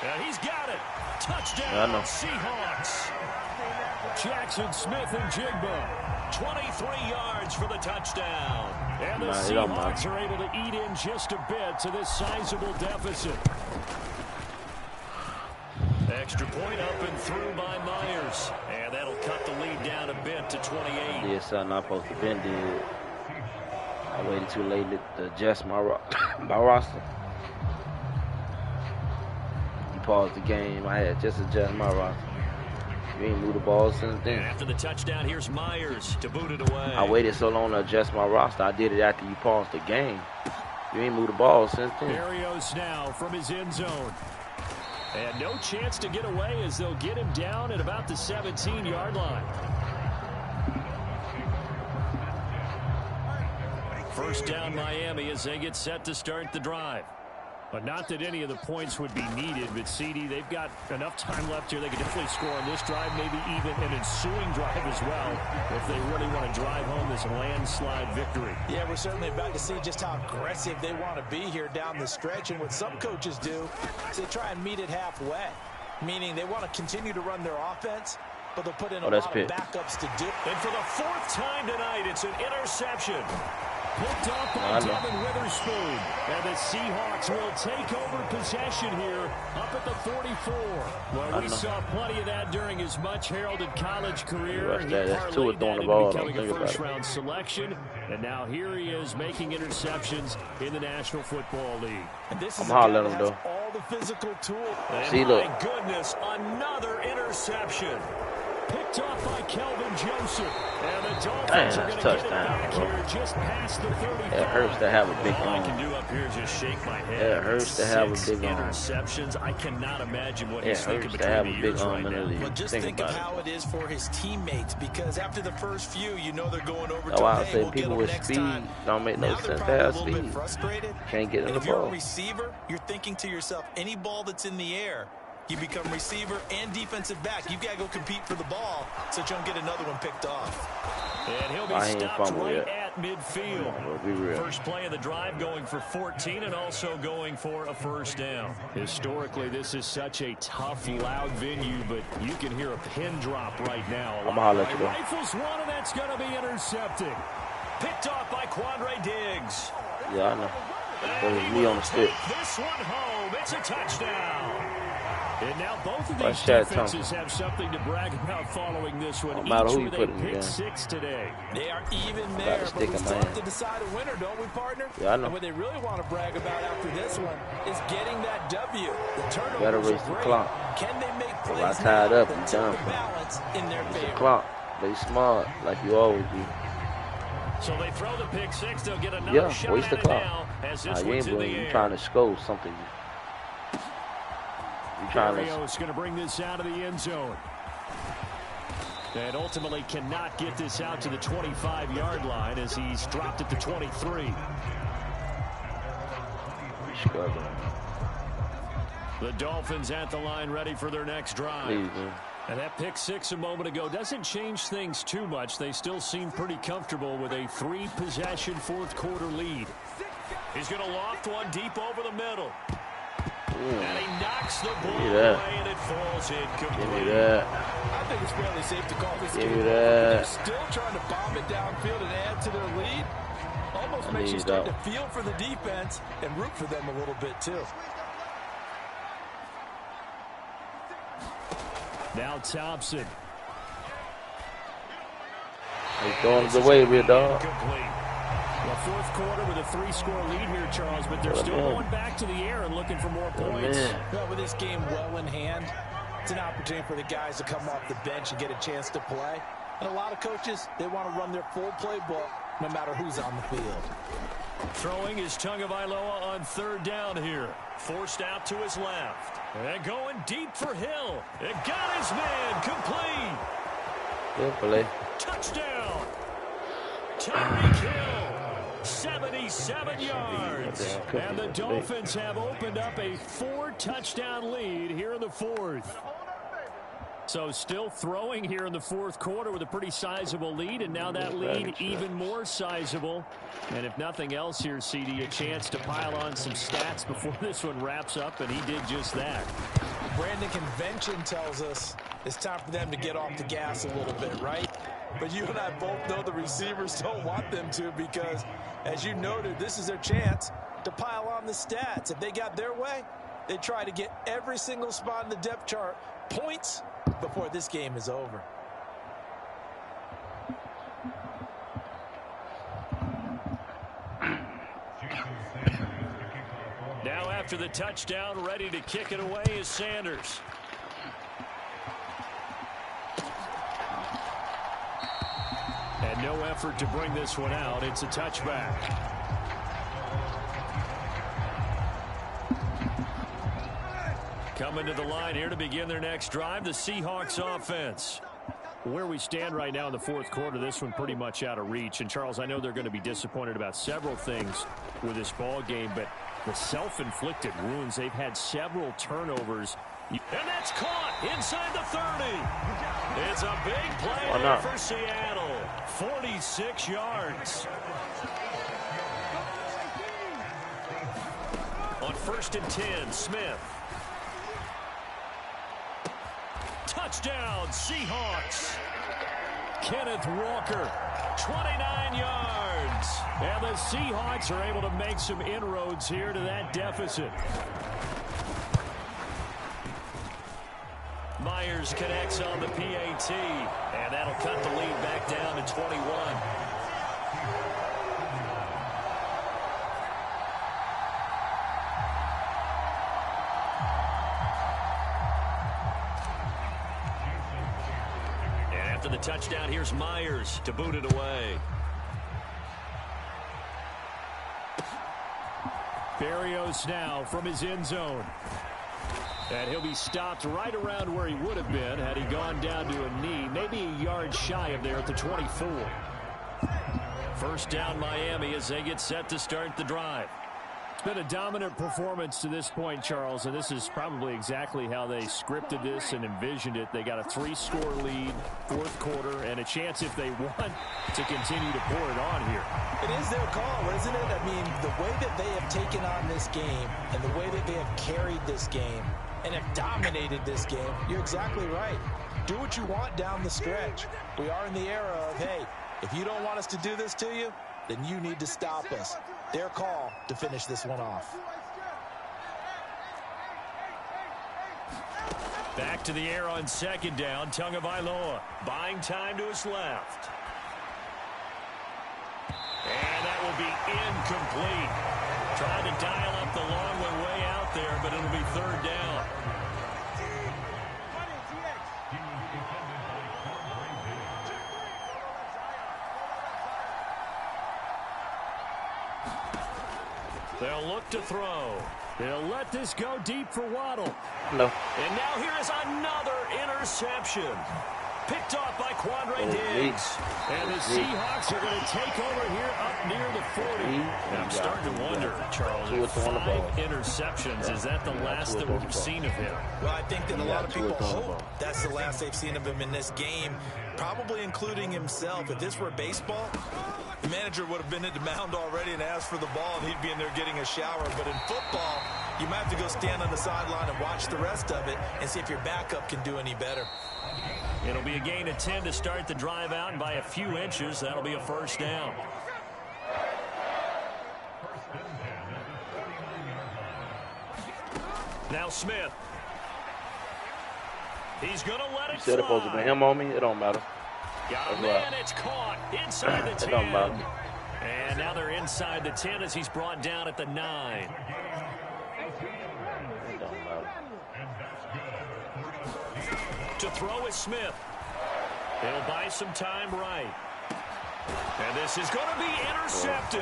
Speaker 1: And he's got it. Touchdown, Seahawks. Jackson Smith and Jigba. 23 yards for the touchdown. And the Seahawks are able to eat in just a bit to this sizable deficit. Extra point up and through by Myers. And that'll cut the lead down a bit to 28.
Speaker 2: Yeah, something I'm supposed to been did. I waited too late to adjust my roster. You paused the game. I had just adjusted my roster. You ain't moved the ball since then.
Speaker 1: And after the touchdown, here's Myers to boot it away.
Speaker 2: I waited so long to adjust my roster. I did it after you paused the game. You ain't moved the ball since then.
Speaker 1: Berrios now from his end zone. And no chance to get away as they'll get him down at about the 17-yard line. 1st down Miami as they get set to start the drive. But not that any of the points would be needed, but CD, they've got enough time left here. They could definitely score on this drive, maybe even an ensuing drive as well, if they really want to drive home this landslide victory.
Speaker 3: Yeah, we're certainly about to see just how aggressive they want to be here down the stretch. And what some coaches do is they try and meet it halfway, meaning they want to continue to run their offense, but they'll put in a lot of backups to do.
Speaker 1: And for the 4th time tonight, it's an interception. Picked off by Devin Witherspoon. And the Seahawks will take over possession here up at the 44. Well, we saw plenty of that during his much-heralded college career. He parlayed that into becoming a first-round selection. And now here he is making interceptions in the National Football League.
Speaker 3: And this is a guy that has all the physical tools.
Speaker 1: And my goodness, another interception. Picked off by Kelvin Joseph. And the Dolphins are going to get it back here just past the 35.
Speaker 2: It hurts to have a big
Speaker 1: All I
Speaker 2: arm.
Speaker 1: can do up here is just shake my head.
Speaker 2: It hurts to have a big arm.
Speaker 1: Interceptions. I cannot imagine what he's thinking
Speaker 2: between the
Speaker 1: ears right now.
Speaker 3: But just think of how it is for his teammates, because after the first few, you know they're going over to
Speaker 2: I say people with speed don't make no sense to have speed. Can't get in the
Speaker 3: if you're
Speaker 2: ball.
Speaker 3: a receiver, you're thinking to yourself, any ball that's in the air, you become receiver and defensive back. You've got to go compete for the ball so you don't get another one picked off.
Speaker 1: And he'll be stopped right at midfield. First play of the drive going for 14 and also going for a first down. Historically, this is such a tough, loud venue, but you can hear a pin drop right now.
Speaker 2: I'm going to let you go.
Speaker 1: Rifles one, and that's going to be intercepted. Picked off by Quandre Diggs.
Speaker 2: Yeah, I know. There's me on the stick.
Speaker 1: This one home. It's a touchdown. And now both of these defenses have something to brag about following this one.
Speaker 2: No matter who you put in
Speaker 1: pick 6 today.
Speaker 3: They are even there, but we still have to decide a winner, don't we, partner?
Speaker 2: Yeah, I know.
Speaker 3: And what they really want to brag about after this one is getting that W. The turnovers
Speaker 2: better race the clock.
Speaker 3: Can they make plays
Speaker 2: if I tied up, you
Speaker 3: that
Speaker 2: done.
Speaker 3: the balance in their favor?
Speaker 2: The clock. They smart, like you always do.
Speaker 1: So they throw the pick 6. They'll get another shot
Speaker 2: waste the
Speaker 1: at
Speaker 2: clock.
Speaker 1: it now as this one's in the air.
Speaker 2: You're trying to score something.
Speaker 1: Mario's going to bring this out of the end zone. And ultimately cannot get this out to the 25-yard line as he's dropped at the 23. The Dolphins at the line ready for their next drive. And that pick 6 a moment ago doesn't change things too much. They still seem pretty comfortable with a 3-possession fourth-quarter lead. He's going to loft one deep over the middle. And he knocks the ball away, and it falls incomplete.
Speaker 2: Give me that.
Speaker 3: I think it's fairly safe to call this
Speaker 2: Give
Speaker 3: game
Speaker 2: me
Speaker 3: over.
Speaker 2: that.
Speaker 3: They're still trying to bomb it downfield and add to their lead. Almost makes you start to feel for the defense and root for them a little bit, too.
Speaker 1: Now Thompson.
Speaker 2: He's throwing it away, real dog.
Speaker 1: Well, fourth quarter with a 3-score lead here, Charles, but they're still going back to the air and looking for more points.
Speaker 3: Well, with this game well in hand, it's an opportunity for the guys to come off the bench and get a chance to play. And a lot of coaches, they want to run their full playbook no matter who's on the field.
Speaker 1: Throwing is Tagovailoa on 3rd down here. Forced out to his left. And going deep for Hill. It got his man complete.
Speaker 2: Good play.
Speaker 1: Touchdown. Tyreek Hill. 77 yards. And the Dolphins have opened up a 4-touchdown lead here in the 4th. So still throwing here in the 4th quarter with a pretty sizable lead, and now that lead even more sizable. And if nothing else here, CD, a chance to pile on some stats before this one wraps up, and he did just that.
Speaker 3: Brandon, convention tells us it's time for them to get off the gas a little bit, right? But you and I both know the receivers don't want them to, because, as you noted, this is their chance to pile on the stats. If they got their way, they try to get every single spot in the depth chart points before this game is over.
Speaker 1: Now after the touchdown, ready to kick it away is Sanders. And no effort to bring this one out. It's a touchback. Coming to the line here to begin their next drive, the Seahawks offense. Where we stand right now in the 4th quarter, this one pretty much out of reach. And, Charles, I know they're going to be disappointed about several things with this ball game, but the self-inflicted wounds, they've had several turnovers. And that's caught inside the 30. It's a big play for Seattle. 46 yards. On 1st and 10, Smith. Touchdown, Seahawks. Kenneth Walker, 29 yards. And the Seahawks are able to make some inroads here to that deficit. Myers connects on the PAT, and that'll cut the lead back down to 21. After the touchdown, here's Myers to boot it away. Berrios now from his end zone. And he'll be stopped right around where he would have been had he gone down to a knee, maybe a yard shy of there at the 24. First down Miami as they get set to start the drive. It's been a dominant performance to this point, Charles, and this is probably exactly how they scripted this and envisioned it. They got a 3-score lead, fourth quarter, and a chance if they want to continue to pour it on here.
Speaker 3: It is their call, isn't it? I mean, the way that they have taken on this game and the way that they have carried this game and have dominated this game, you're exactly right. Do what you want down the stretch. We are in the era of, hey, if you don't want us to do this to you, then you need to stop us. Their call to finish this one off.
Speaker 1: Back to the air on second down. Tagovailoa buying time to his left. And that will be incomplete. Trying to dial up the long way out there, but it'll be third down. They'll look to throw. They'll let this go deep for Waddle.
Speaker 2: No.
Speaker 1: And now here is another interception. Picked off by Quandre Diggs. And the Seahawks are going to take over here up near the 40. And I'm starting to wonder, Charles, 5 interceptions. Is that the last that we've seen of him?
Speaker 3: Well, I think that a lot of people hope that's the last they've seen of him in this game, probably including himself. If this were baseball, the manager would have been at the mound already and asked for the ball, and he'd be in there getting a shower. But in football, you might have to go stand on the sideline and watch the rest of it and see if your backup can do any better.
Speaker 1: It'll be a gain of 10 to start the drive out, and by a few inches, that'll be a first down. Now Smith. He's going to let it fly.
Speaker 2: Said it supposed to be him on me. It don't matter.
Speaker 1: Got a man, it's caught inside the 10.
Speaker 2: It don't matter.
Speaker 1: And now they're inside the 10 as he's brought down at the 9.
Speaker 2: It don't matter.
Speaker 1: To throw is Smith. He'll buy some time right. And this is going to be intercepted.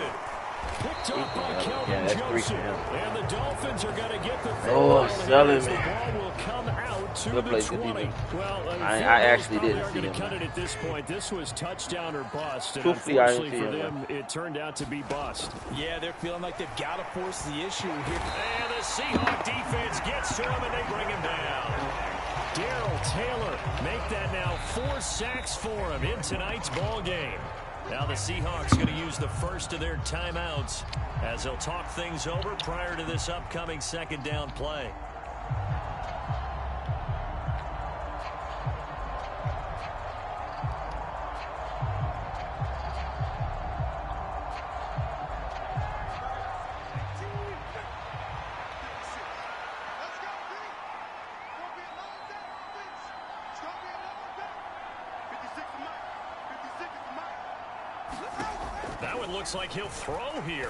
Speaker 1: Picked up by Kelvin Joseph. And the Dolphins are going to get the throw.
Speaker 2: Selling
Speaker 1: the
Speaker 2: me.
Speaker 1: ball will come out to the 20. Well,
Speaker 2: I actually didn't see him.
Speaker 1: Cut it at this point. This was touchdown or bust. And
Speaker 2: Truthfully, I didn't
Speaker 1: unfortunately
Speaker 2: see
Speaker 1: for
Speaker 2: him.
Speaker 1: them, it turned out to be bust.
Speaker 3: Yeah, they're feeling like they've got to force the issue here.
Speaker 1: And the Seahawk defense gets to him, and they bring him down. Darrell Taylor make that now 4 sacks for him in tonight's ball game. Now the Seahawks going to use the first of their timeouts as they'll talk things over prior to this upcoming second down play. That one looks like he'll throw here.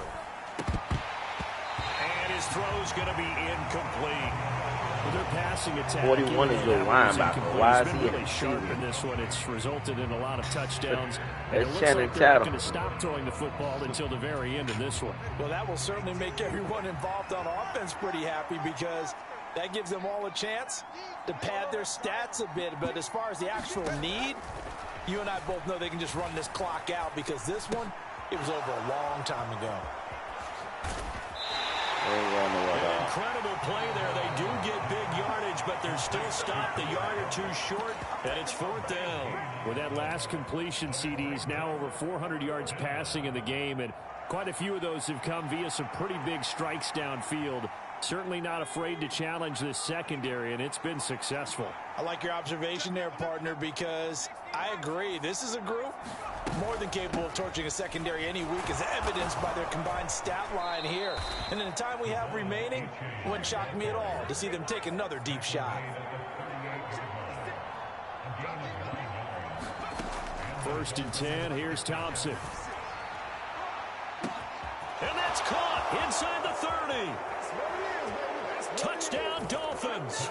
Speaker 1: And his throw's going to be incomplete. With their passing attack,
Speaker 2: 41 is your linebacker. Why is he
Speaker 1: really sharp in this one? It's resulted in a lot of touchdowns.
Speaker 2: It's
Speaker 1: it looks
Speaker 2: Shannon
Speaker 1: like they're not
Speaker 2: Tattle.
Speaker 1: going to stop throwing the football until the very end of this one.
Speaker 3: Well, that will certainly make everyone involved on offense pretty happy because that gives them all a chance to pad their stats a bit. But as far as the actual need, you and I both know they can just run this clock out because this one, it was over a long time ago.
Speaker 1: An incredible play there. They do get big yardage, but they're still stopped a yard or two short, and it's fourth down. With that last completion, CDs now over 400 yards passing in the game, and quite a few of those have come via some pretty big strikes downfield. Certainly not afraid to challenge this secondary, and it's been successful.
Speaker 3: I like your observation there, partner, because I agree. This is a group more than capable of torching a secondary any week, as evidenced by their combined stat line here. And in the time we have remaining, it wouldn't shock me at all to see them take another deep shot.
Speaker 1: First and 10, here's Thompson. And that's caught inside the 30. Touchdown, Dolphins.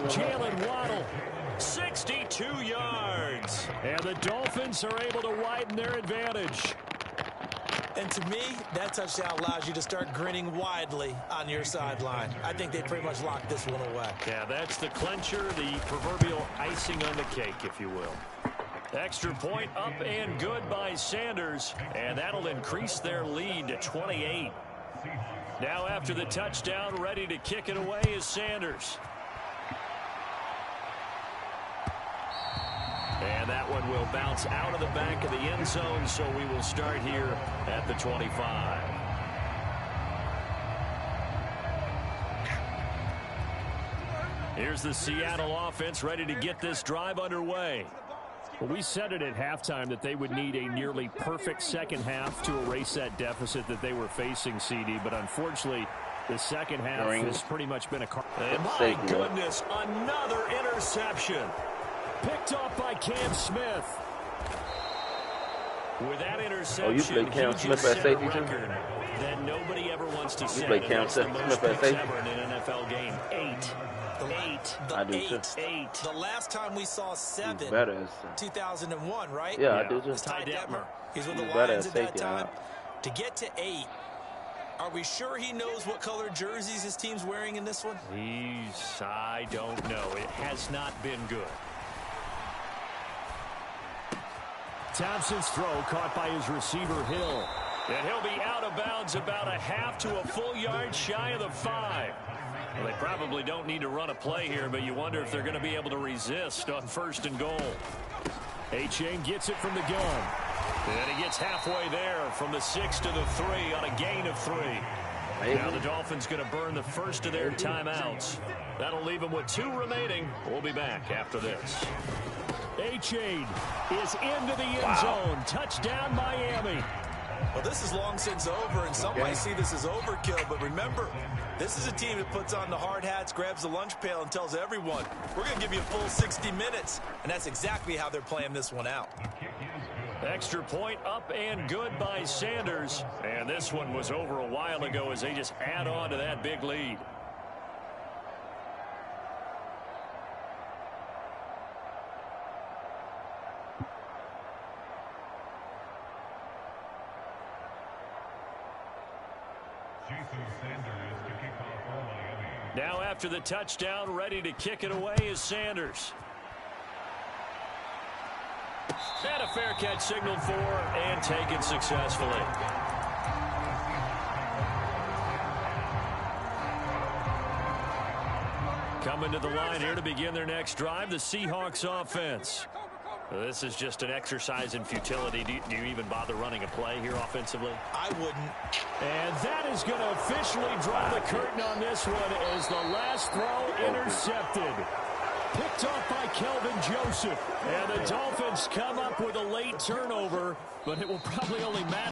Speaker 1: Jalen Waddle, 62 yards. And the Dolphins are able to widen their advantage.
Speaker 3: And to me, that touchdown allows you to start grinning widely on your sideline. I think they pretty much locked this one away.
Speaker 1: Yeah, that's the clincher, the proverbial icing on the cake, if you will. Extra point up and good by Sanders, and that'll increase their lead to 28. Now after the touchdown, ready to kick it away is Sanders. And that one will bounce out of the back of the end zone, so we will start here at the 25. Here's the Seattle offense ready to get this drive underway.
Speaker 5: Well, we said it at halftime that they would need a nearly perfect second half to erase that deficit that they were facing, CD, but unfortunately, the second half has pretty much been a car.
Speaker 1: And my goodness, another interception. Picked off by Cam Smith. With that interception,
Speaker 2: you play Cam Smith at safety too?
Speaker 1: That nobody ever wants to
Speaker 2: You play Cam Smith at safety?
Speaker 1: Ever in an NFL game. Eight.
Speaker 2: I do too.
Speaker 3: The last time we saw 7, 2001, right?
Speaker 2: Yeah, I do too.
Speaker 3: Ty Detmer. He's with the Lions at that time. To get to 8, are we sure he knows what color jerseys his team's wearing in this one?
Speaker 1: I don't know. It has not been good.
Speaker 5: Thompson's throw caught by his receiver, Hill.
Speaker 1: And he'll be out of bounds about a half to a full yard shy of the 5. Well, they probably don't need to run a play here, but you wonder if they're going to be able to resist on 1st and goal.
Speaker 5: A-Chain gets it from the gun.
Speaker 1: And he gets halfway there from the 6 to the 3 on a gain of 3. Now the Dolphins going to burn the first of their timeouts. That'll leave them with 2 remaining. We'll be back after this.
Speaker 5: A-Chain is into the end zone. Touchdown, Miami.
Speaker 3: Well, this is long since over, and some might see this as overkill. But remember, this is a team that puts on the hard hats, grabs the lunch pail, and tells everyone, we're going to give you a full 60 minutes. And that's exactly how they're playing this one out.
Speaker 1: Extra point up and good by Sanders. And this one was over a while ago as they just add on to that big lead. Now after the touchdown, ready to kick it away is Sanders. And a fair catch signaled for and taken successfully. Coming to the line here to begin their next drive, the Seahawks offense. This is just an exercise in futility. Do you even bother running a play here offensively?
Speaker 3: I wouldn't.
Speaker 5: And that is going to officially draw the curtain on this one as the last throw intercepted. Picked off by Kelvin Joseph. And the Dolphins come up with a late turnover, but it will probably only matter.